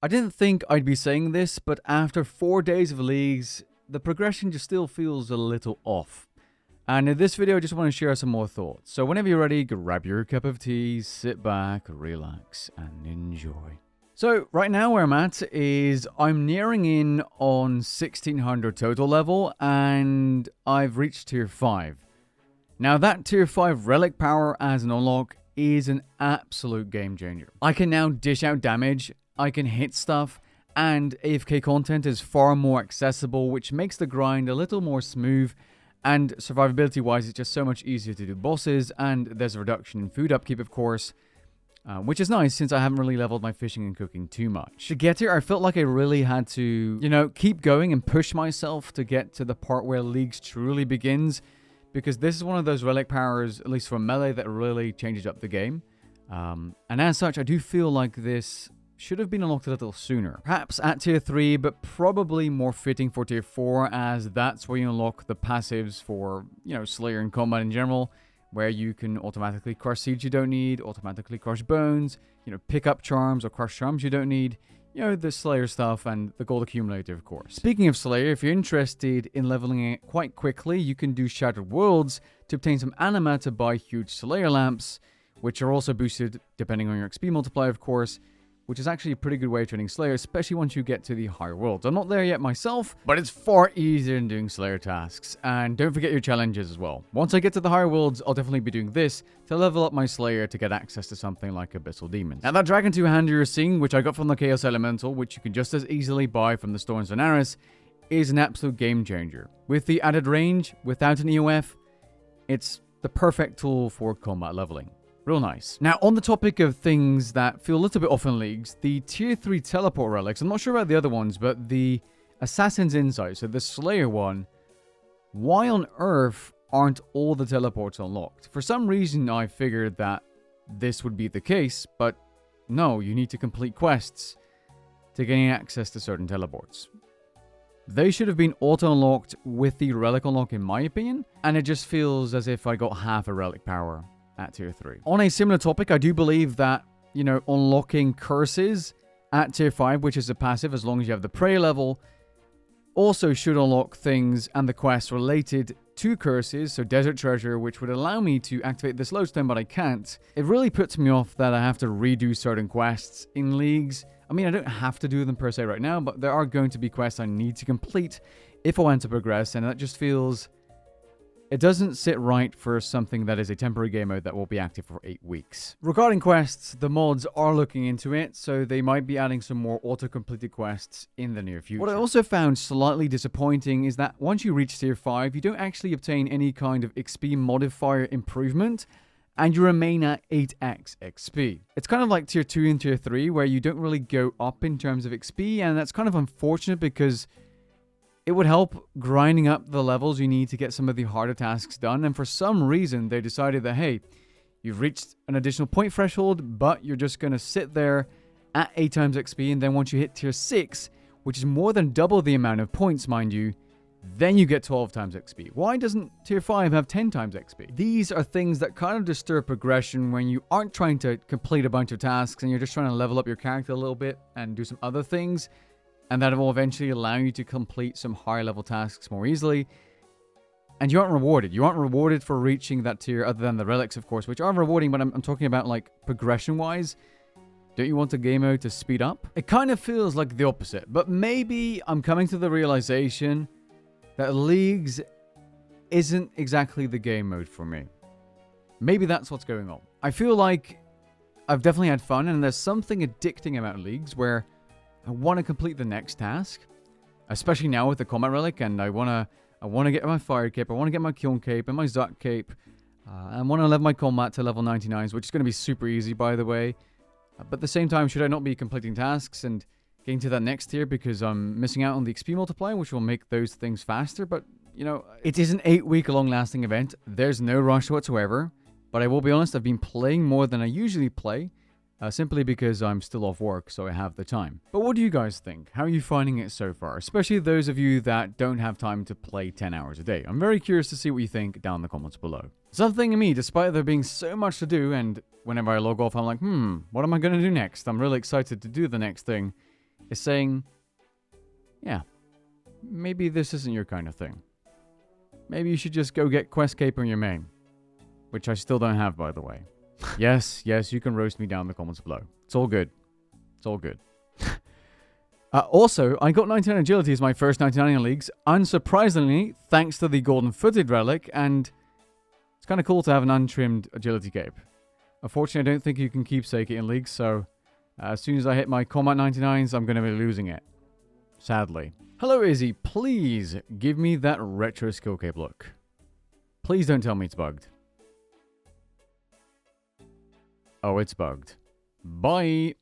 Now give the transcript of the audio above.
I didn't think I'd be saying this, but after 4 days of leagues, the progression just still feels a little off. And in this video, I just want to share some more thoughts. So whenever you're ready, grab your cup of tea, sit back, relax, and enjoy. So right now where I'm at is I'm nearing in on 1600 total level, and I've reached tier 5. Now that tier 5 relic power as an unlock is an absolute game changer. I can now dish out damage, I can hit stuff, and AFK content is far more accessible, which makes the grind a little more smooth. And survivability wise, it's just so much easier to do bosses, and there's a reduction in food upkeep, of course, which is nice since I haven't really leveled my fishing and cooking too much. To get here, I felt like I really had to, keep going and push myself to get to the part where Leagues truly begins, because this is one of those relic powers, at least for melee, that really changes up the game. And as such, I do feel like this should have been unlocked a little sooner. Perhaps at tier 3, but probably more fitting for tier 4, as that's where you unlock the passives for, Slayer and combat in general, where you can automatically crush seeds you don't need, automatically crush bones, pick up charms or crush charms you don't need, the Slayer stuff and the gold accumulator, of course. Speaking of Slayer, if you're interested in leveling it quite quickly, you can do Shattered Worlds to obtain some anima to buy huge Slayer lamps, which are also boosted depending on your XP multiplier, of course, which is actually a pretty good way of training Slayer, especially once you get to the higher worlds. I'm not there yet myself, but it's far easier than doing Slayer tasks. And don't forget your challenges as well. Once I get to the higher worlds, I'll definitely be doing this to level up my Slayer to get access to something like Abyssal Demons. Now that Dragon 2 hand you're seeing, which I got from the Chaos Elemental, which you can just as easily buy from the store in Zonaris, is an absolute game changer. With the added range, without an EOF, it's the perfect tool for combat leveling. Real nice. Now, on the topic of things that feel a little bit off in Leagues, the tier 3 teleport relics, I'm not sure about the other ones, but the Assassin's Insight, so the Slayer one, why on earth aren't all the teleports unlocked? For some reason, I figured that this would be the case, but no, you need to complete quests to gain access to certain teleports. They should have been auto-unlocked with the relic unlock, in my opinion, and it just feels as if I got half a relic power at tier 3. On a similar topic, I do believe that, unlocking curses at tier 5, which is a passive as long as you have the prayer level, also should unlock things and the quests related to curses, so Desert Treasure, which would allow me to activate this lodestone, but I can't. It really puts me off that I have to redo certain quests in Leagues. I mean, I don't have to do them per se right now, but there are going to be quests I need to complete if I want to progress, and that just feels... It doesn't sit right for something that is a temporary game mode that will be active for 8 weeks. Regarding quests, the mods are looking into it, so they might be adding some more auto-completed quests in the near future. What I also found slightly disappointing is that once you reach tier 5, you don't actually obtain any kind of XP modifier improvement, and you remain at 8x XP. It's kind of like tier 2 and tier 3, where you don't really go up in terms of XP, and that's kind of unfortunate because it would help grinding up the levels you need to get some of the harder tasks done, and for some reason they decided that, hey, you've reached an additional point threshold, but you're just going to sit there at 8 times XP, and then once you hit tier 6, which is more than double the amount of points, mind you, then you get 12 times XP. Why doesn't tier 5 have 10 times XP? These are things that kind of disturb progression when you aren't trying to complete a bunch of tasks and you're just trying to level up your character a little bit and do some other things, and that will eventually allow you to complete some higher level tasks more easily. And you aren't rewarded. You aren't rewarded for reaching that tier, other than the relics, of course, which are rewarding, but I'm talking about, like, progression-wise. Don't you want the game mode to speed up? It kind of feels like the opposite, but maybe I'm coming to the realization that Leagues isn't exactly the game mode for me. Maybe that's what's going on. I feel like I've definitely had fun, and there's something addicting about Leagues where I want to complete the next task, especially now with the combat relic, and I want to get my fire cape, I want to get my kiln cape and my Zut cape, I want to level my combat to level 99s, which is going to be super easy, by the way. But at the same time, should I not be completing tasks and getting to that next tier because I'm missing out on the XP multiplier, which will make those things faster? But, it is an 8-week long-lasting event. There's no rush whatsoever. But I will be honest, I've been playing more than I usually play, simply because I'm still off work, so I have the time. But what do you guys think? How are you finding it so far? Especially those of you that don't have time to play 10 hours a day. I'm very curious to see what you think down in the comments below. Something in me, despite there being so much to do, and whenever I log off, I'm like, what am I going to do next? I'm really excited to do the next thing. is saying, yeah, maybe this isn't your kind of thing. Maybe you should just go get Quest Cape on your main. Which I still don't have, by the way. Yes, you can roast me down in the comments below. It's all good. It's all good. Also, I got 99 agility as my first 99 in leagues, unsurprisingly, thanks to the golden footed relic, and it's kind of cool to have an untrimmed agility cape. Unfortunately, I don't think you can keepsake it in leagues, so as soon as I hit my combat 99s, I'm going to be losing it. Sadly. Hello, Izzy. Please give me that retro skill cape look. Please don't tell me it's bugged. Oh, it's bugged. Bye.